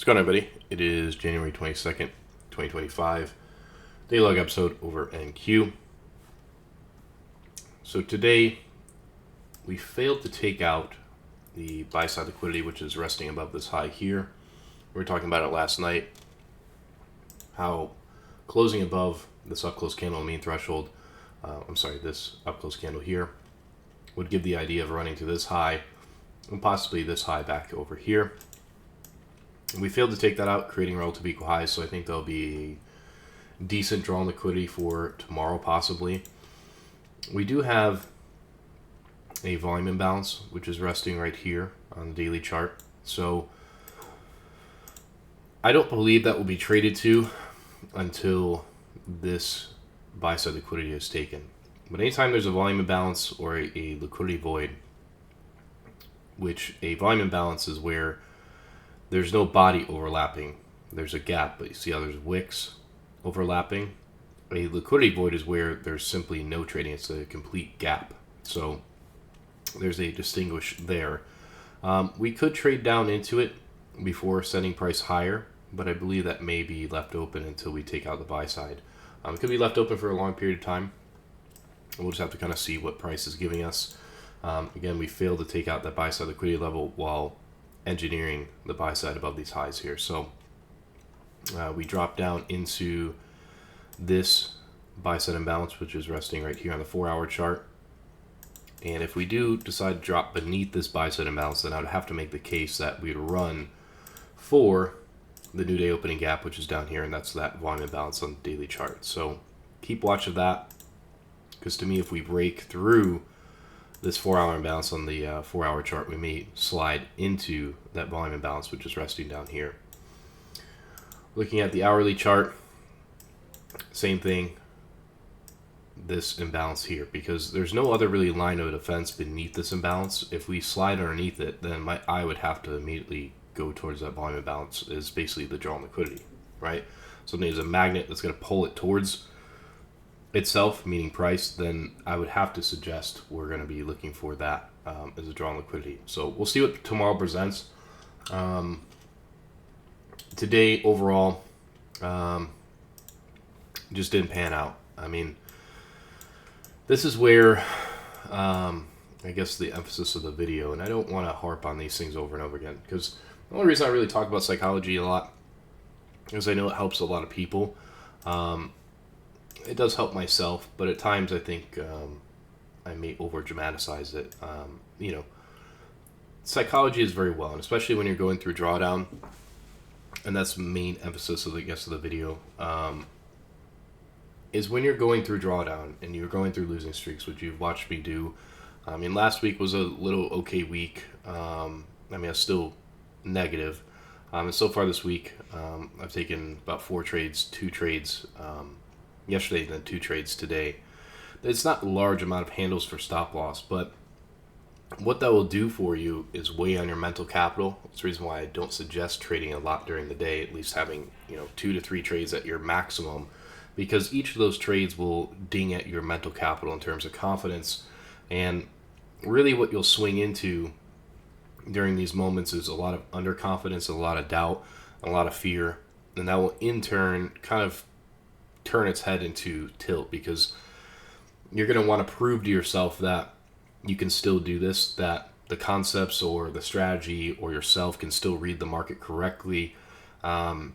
What's going on, everybody? It is January 22nd, 2025. Day log episode over NQ. So today, we failed to take out the buy side liquidity, which is resting above this high here. We were talking about it last night, how closing above this up close candle mean threshold, this up close candle here, would give the idea of running to this high and possibly this high back over here. We failed to take that out, creating relative equal highs, so I think there'll be a decent draw on liquidity for tomorrow, possibly. We do have a volume imbalance, which is resting right here on the daily chart. So I don't believe that will be traded to until this buy side liquidity is taken. But anytime there's a volume imbalance or a liquidity void, which a volume imbalance is where there's no body overlapping. There's a gap, but you see how there's wicks overlapping. A liquidity void is where there's simply no trading. It's a complete gap. So there's a distinguish there. We could trade down into it before setting price higher, but I believe that may be left open until we take out the buy side. It could be left open for a long period of time. We'll just have to kind of see what price is giving us. Again, we failed to take out that buy side liquidity level while engineering the buy side above these highs here. So we drop down into this buy side imbalance, which is resting right here on the 4-hour chart. And if we do decide to drop beneath this buy side imbalance, then I would have to make the case that we'd run for the new day opening gap, which is down here, and that's that volume imbalance on the daily chart. So keep watch of that, because to me, if we break through this 4-hour imbalance on the 4-hour chart, we may slide into that volume imbalance, which is resting down here. Looking at the hourly chart, same thing, this imbalance here, because there's no other really line of defense beneath this imbalance. If we slide underneath it, then my eye would have to immediately go towards that volume imbalance, is basically the draw on liquidity, right? So there's a magnet that's going to pull it towards itself, meaning price, then I would have to suggest we're going to be looking for that as a draw on liquidity. So we'll see what tomorrow presents. Today, overall, just didn't pan out. I mean, this is where I guess the emphasis of the video, and I don't want to harp on these things over and over again, because the only reason I really talk about psychology a lot is I know it helps a lot of people. It does help myself, but at times I think I may over dramatize it. Psychology is very well, and especially when you're going through drawdown, and that's the main emphasis of the video, is when you're going through drawdown and you're going through losing streaks, which you've watched me do. I mean, last week was a little okay week. I was still negative. And so far this week, I've taken about 4 trades, 2 trades yesterday, then 2 trades today. It's not a large amount of handles for stop loss, but what that will do for you is weigh on your mental capital. It's the reason why I don't suggest trading a lot during the day, at least having 2 to 3 trades at your maximum, because each of those trades will ding at your mental capital in terms of confidence. And really what you'll swing into during these moments is a lot of underconfidence, a lot of doubt, a lot of fear, and that will in turn kind of turn its head into tilt, because you're going to want to prove to yourself that you can still do this, that the concepts or the strategy or yourself can still read the market correctly. And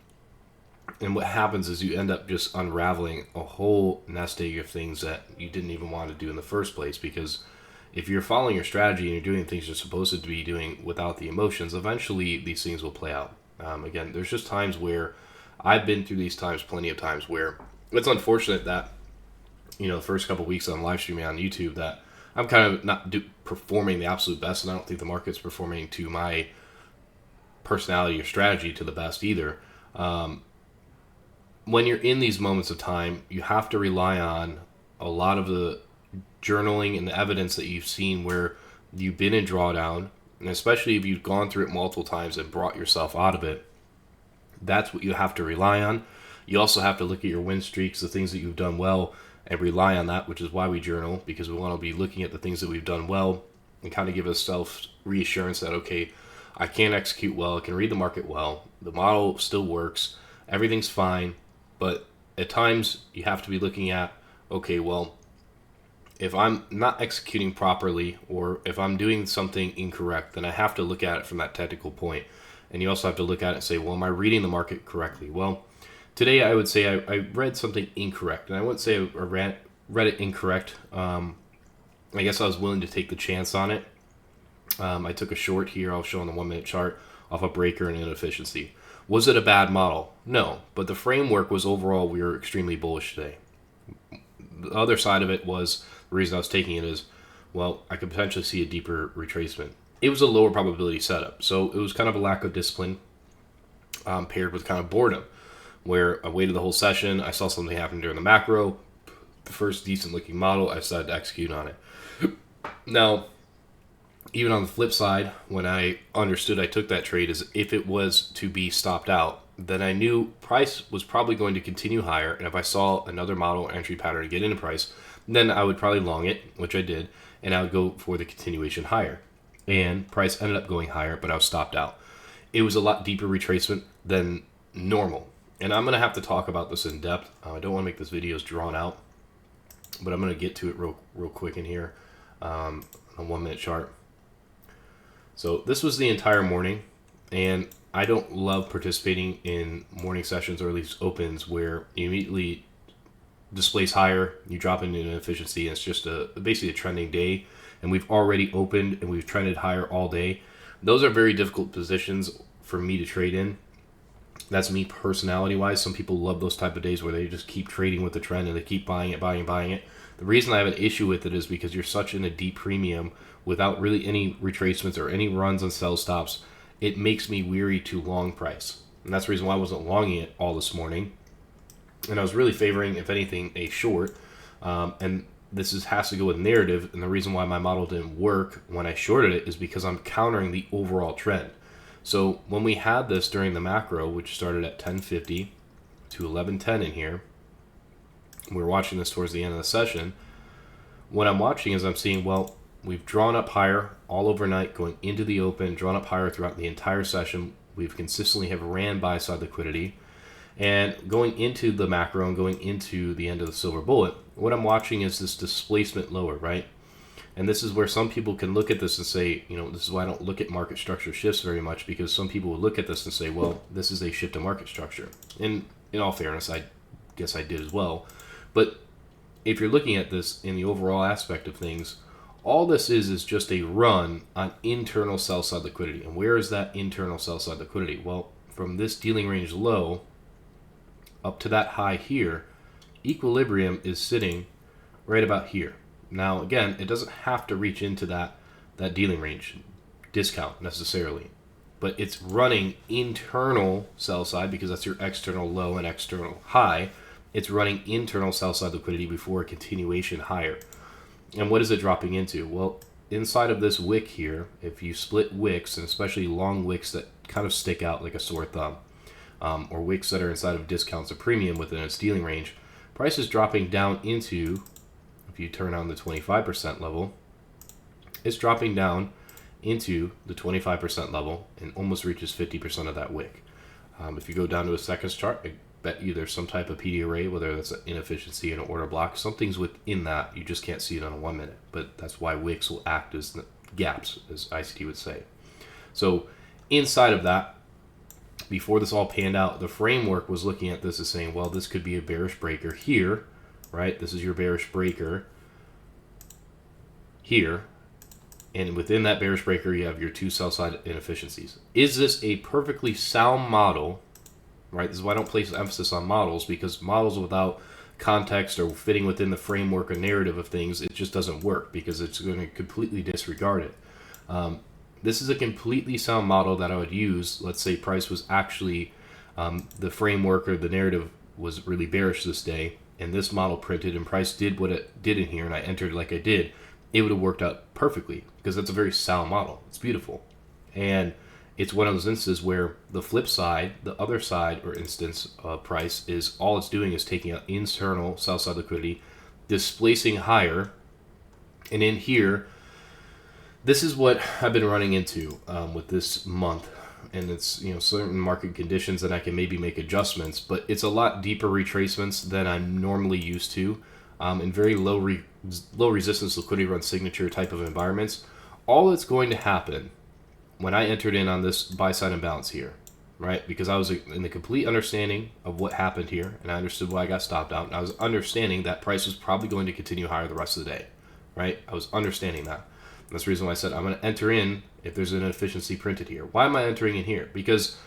what happens is you end up just unraveling a whole nest egg of things that you didn't even want to do in the first place, because if you're following your strategy and you're doing things you're supposed to be doing without the emotions, eventually these things will play out. Again, there's just times where I've been through these times, plenty of times, where it's unfortunate that, the first couple of weeks I'm live streaming on YouTube, that I'm kind of not performing the absolute best, and I don't think the market's performing to my personality or strategy to the best either. When you're in these moments of time, you have to rely on a lot of the journaling and the evidence that you've seen where you've been in drawdown, and especially if you've gone through it multiple times and brought yourself out of it. That's what you have to rely on. You also have to look at your win streaks, the things that you've done well, and rely on that, which is why we journal, because we want to be looking at the things that we've done well and kind of give us self reassurance that, okay, I can execute well, I can read the market well, the model still works, everything's fine, but at times you have to be looking at, okay, well, if I'm not executing properly or if I'm doing something incorrect, then I have to look at it from that technical point. And you also have to look at it and say, well, am I reading the market correctly? Well, today I would say I read something incorrect. And I wouldn't say I read it incorrect. I guess I was willing to take the chance on it. I took a short here, I'll show on the 1 minute chart, off a breaker and inefficiency. Was it a bad model? No. But the framework was overall, we were extremely bullish today. The other side of it was, the reason I was taking it is, well, I could potentially see a deeper retracement. It was a lower probability setup, so it was kind of a lack of discipline paired with kind of boredom, where I waited the whole session, I saw something happen during the macro, the first decent looking model, I decided to execute on it. Now, even on the flip side, when I understood I took that trade, is if it was to be stopped out, then I knew price was probably going to continue higher, and if I saw another model entry pattern to get into price, then I would probably long it, which I did, and I would go for the continuation higher. And price ended up going higher, but I was stopped out. It was a lot deeper retracement than normal. And I'm going to have to talk about this in depth. I don't want to make this video drawn out, but I'm going to get to it real quick in here on a 1 minute chart. So this was the entire morning, and I don't love participating in morning sessions or at least opens where you immediately displays higher, you drop into inefficiency, and it's just basically a trending day, and we've already opened and we've trended higher all day. Those are very difficult positions for me to trade in. That's me personality wise. Some people love those type of days where they just keep trading with the trend and they keep buying it. The reason I have an issue with it is because you're such in a deep premium without really any retracements or any runs on sell stops. It makes me weary to long price, and that's the reason why I wasn't longing it all this morning. And I was really favoring, if anything, a short. And this has to go with narrative. And the reason why my model didn't work when I shorted it is because I'm countering the overall trend. So when we had this during the macro, which started at 1050 to 1110 in here, we were watching this towards the end of the session. What I'm watching is I'm seeing, well, we've drawn up higher all overnight, going into the open, drawn up higher throughout the entire session. We've consistently have ran buy side liquidity. And going into the macro and going into the end of the silver bullet, what I'm watching is this displacement lower, right? And this is where some people can look at this and say, this is why I don't look at market structure shifts very much, because some people will look at this and say, well, this is a shift in market structure. And in all fairness, I guess I did as well. But if you're looking at this in the overall aspect of things, all this is just a run on internal sell side liquidity. And where is that internal sell side liquidity? Well, from this dealing range low up to that high here, equilibrium is sitting right about here. Now, again, it doesn't have to reach into that dealing range discount necessarily, but it's running internal sell side because that's your external low and external high. It's running internal sell side liquidity before a continuation higher. And what is it dropping into? Well, inside of this wick here, if you split wicks, and especially long wicks that kind of stick out like a sore thumb, or wicks that are inside of discounts or premium within its dealing range, price is dropping down into, if you turn on the 25% level, it's dropping down into the 25% level and almost reaches 50% of that wick. If you go down to a seconds chart, I bet you there's some type of PD array, whether that's an inefficiency in an order block, something's within that. You just can't see it on a 1 minute, but that's why wicks will act as gaps, as ICT would say. So inside of that, before this all panned out, the framework was looking at this as saying, well, this could be a bearish breaker here, right? This is your bearish breaker here. And within that bearish breaker, you have your two sell side inefficiencies. Is this a perfectly sound model, right? This is why I don't place emphasis on models, because models without context or fitting within the framework or narrative of things, it just doesn't work because it's going to completely disregard it. This is a completely sound model that I would use. Let's say price was actually, the framework or the narrative was really bearish this day, and this model printed and price did what it did in here, and I entered like I did, it would have worked out perfectly because that's a very sound model. It's beautiful. And it's one of those instances where the flip side, the other side or instance of price, is all it's doing is taking out internal sell side liquidity, displacing higher, and in here, this is what I've been running into with this month, and it's certain market conditions that I can maybe make adjustments, but it's a lot deeper retracements than I'm normally used to, in very low resistance liquidity run signature type of environments. All that's going to happen when I entered in on this buy side imbalance here, right? Because I was in the complete understanding of what happened here, and I understood why I got stopped out, and I was understanding that price was probably going to continue higher the rest of the day, right? I was understanding that. That's the reason why I said I'm going to enter in if there's an inefficiency printed here. Why am I entering in here? Because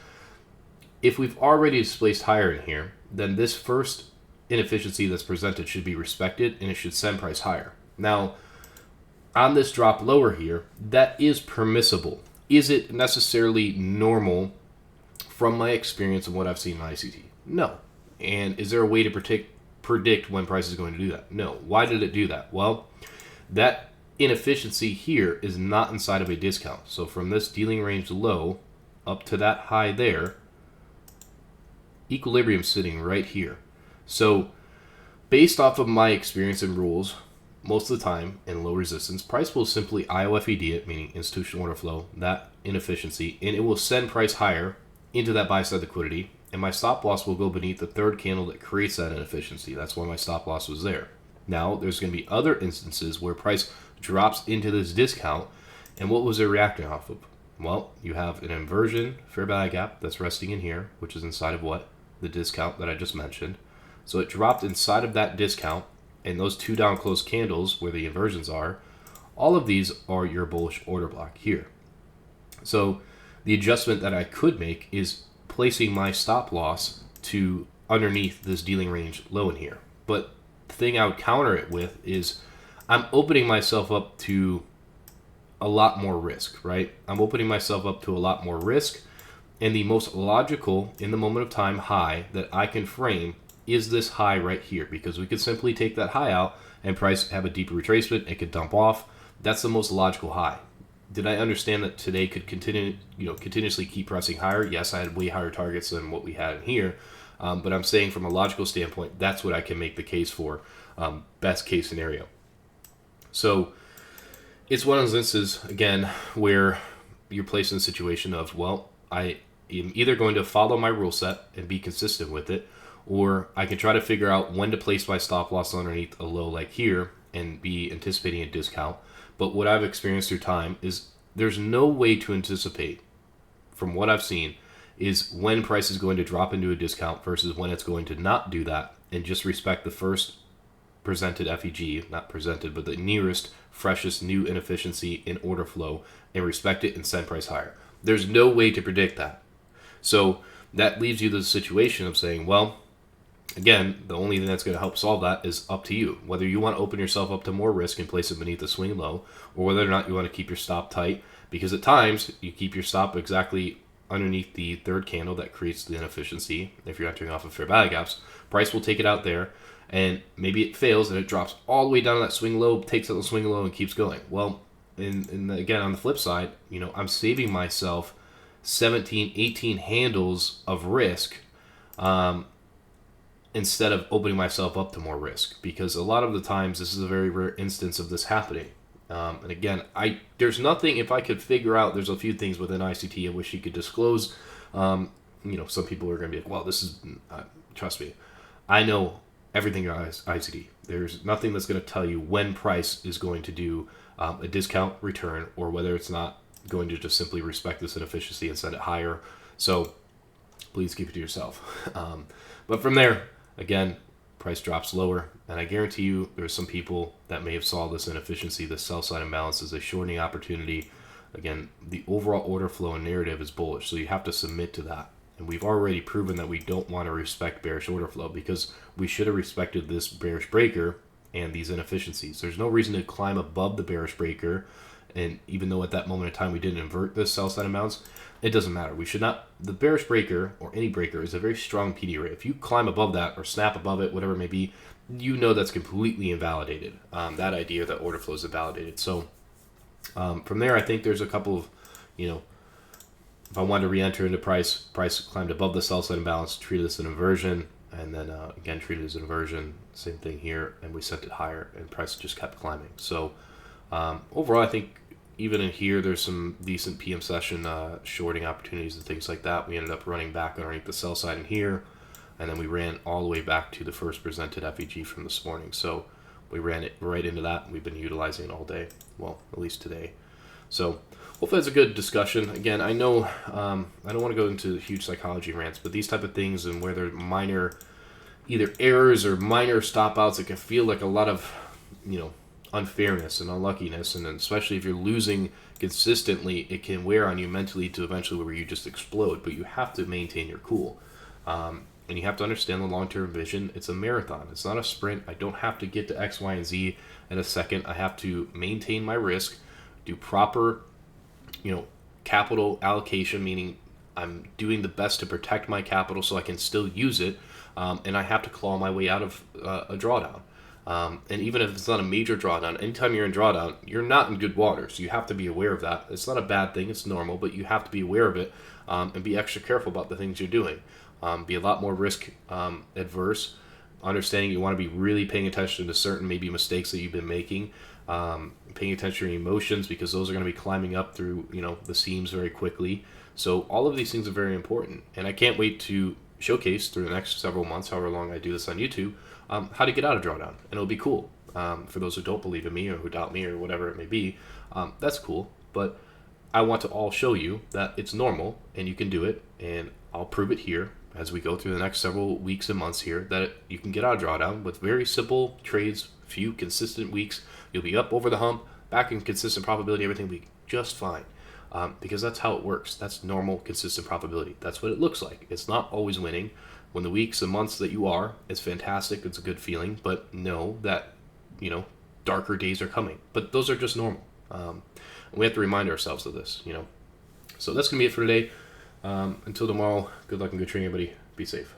if we've already displaced higher in here, then this first inefficiency that's presented should be respected, and it should send price higher. Now, on this drop lower here, that is permissible. Is it necessarily normal from my experience and what I've seen in ICT? No. And is there a way to predict when price is going to do that? No. Why did it do that? Well, that inefficiency here is not inside of a discount. So from this dealing range low up to that high there, equilibrium sitting right here. So based off of my experience and rules, most of the time in low resistance, price will simply IOFED it, meaning institutional order flow, that inefficiency, and it will send price higher into that buy side liquidity, and my stop loss will go beneath the third candle that creates that inefficiency. That's why my stop loss was there. Now, there's going to be other instances where price drops into this discount, and what was it reacting off of? Well, you have an inversion fair value gap that's resting in here, which is inside of what? The discount that I just mentioned. So it dropped inside of that discount, and those two down close candles where the inversions are, all of these are your bullish order block here. So the adjustment that I could make is placing my stop loss to underneath this dealing range low in here. But the thing I would counter it with is I'm opening myself up to a lot more risk, right? I'm opening myself up to a lot more risk, and the most logical in the moment of time high that I can frame is this high right here, because we could simply take that high out and price have a deeper retracement. It could dump off. That's the most logical high. Did I understand that today could continuously keep pressing higher? Yes, I had way higher targets than what we had in here, but I'm saying from a logical standpoint, that's what I can make the case for, best case scenario. So it's one of those instances, again, where you're placed in a situation of, well, I am either going to follow my rule set and be consistent with it, or I can try to figure out when to place my stop loss underneath a low like here and be anticipating a discount. But what I've experienced through time is there's no way to anticipate, from what I've seen, is when price is going to drop into a discount versus when it's going to not do that, and just respect the first presented FEG, not presented, but the nearest, freshest new inefficiency in order flow, and respect it and send price higher. There's no way to predict that. So that leaves you the situation of saying, well, again, the only thing that's going to help solve that is up to you. Whether you want to open yourself up to more risk and place it beneath the swing low, or whether or not you want to keep your stop tight, because at times you keep your stop exactly underneath the third candle that creates the inefficiency. If you're entering off of fair value gaps, price will take it out there, and maybe it fails and it drops all the way down to that swing low, takes out the swing low, and keeps going. Well, again, on the flip side, I'm saving myself 17, 18 handles of risk, instead of opening myself up to more risk, because a lot of the times this is a very rare instance of this happening. And again, there's nothing, if I could figure out, there's a few things within ICT I wish you could disclose. Some people are going to be like, well, this is, trust me, I know everything about ICT. There's nothing that's going to tell you when price is going to do a discount return, or whether it's not going to just simply respect this inefficiency and send it higher. So please keep it to yourself. But from there, again, price drops lower, and I guarantee you there's some people that may have saw this inefficiency, this sell side imbalance, as a shorting opportunity. Again, the overall order flow and narrative is bullish, so you have to submit to that. And we've already proven that we don't want to respect bearish order flow, because we should have respected this bearish breaker and these inefficiencies. There's no reason to climb above the bearish breaker, and even though at that moment in time we didn't invert this sell side imbalance, it doesn't matter. We should not. The bearish breaker, or any breaker, is a very strong PD array. If you climb above that or snap above it, whatever it may be, that's completely invalidated. That idea that order flow is invalidated. So from there, I think there's a couple of, if I wanted to re-enter into price climbed above the sell side imbalance, treated this as an inversion, and then again treated as an inversion. Same thing here, and we sent it higher, and price just kept climbing. So overall, I think even in here, there's some decent PM session shorting opportunities and things like that. We ended up running back underneath the sell side in here, and then we ran all the way back to the first presented FEG from this morning. So we ran it right into that, and we've been utilizing it all day. Well, at least today. So hopefully that's a good discussion. Again, I know I don't want to go into huge psychology rants, but these type of things and where there are minor either errors or minor stop outs, it can feel like a lot of, unfairness and unluckiness, and then especially if you're losing consistently, it can wear on you mentally to eventually where you just explode. But you have to maintain your cool, and you have to understand the long-term vision. It's a marathon. It's not a sprint. I don't have to get to X, Y, and Z in a second. I have to maintain my risk, do proper, capital allocation, meaning I'm doing the best to protect my capital so I can still use it, and I have to claw my way out of a drawdown. And even if it's not a major drawdown, anytime you're in drawdown, you're not in good water. So you have to be aware of that. It's not a bad thing. It's normal, but you have to be aware of it, and be extra careful about the things you're doing. Be a lot more risk adverse, understanding you want to be really paying attention to certain maybe mistakes that you've been making, paying attention to your emotions, because those are going to be climbing up through the seams very quickly. So all of these things are very important, and I can't wait to showcase through the next several months, however long I do this on YouTube, how to get out of drawdown. And it'll be cool. For those who don't believe in me or who doubt me or whatever it may be, that's cool. But I want to all show you that it's normal and you can do it. And I'll prove it here as we go through the next several weeks and months here that you can get out of drawdown with very simple trades, few consistent weeks. You'll be up over the hump, back in consistent probability, everything will be just fine. Because that's how it works. That's normal, consistent probability. That's what it looks like. It's not always winning. When the weeks and months that you are, it's fantastic. It's a good feeling. But know that, darker days are coming. But those are just normal. We have to remind ourselves of this, So that's going to be it for today. Until tomorrow, good luck and good trading, everybody. Be safe.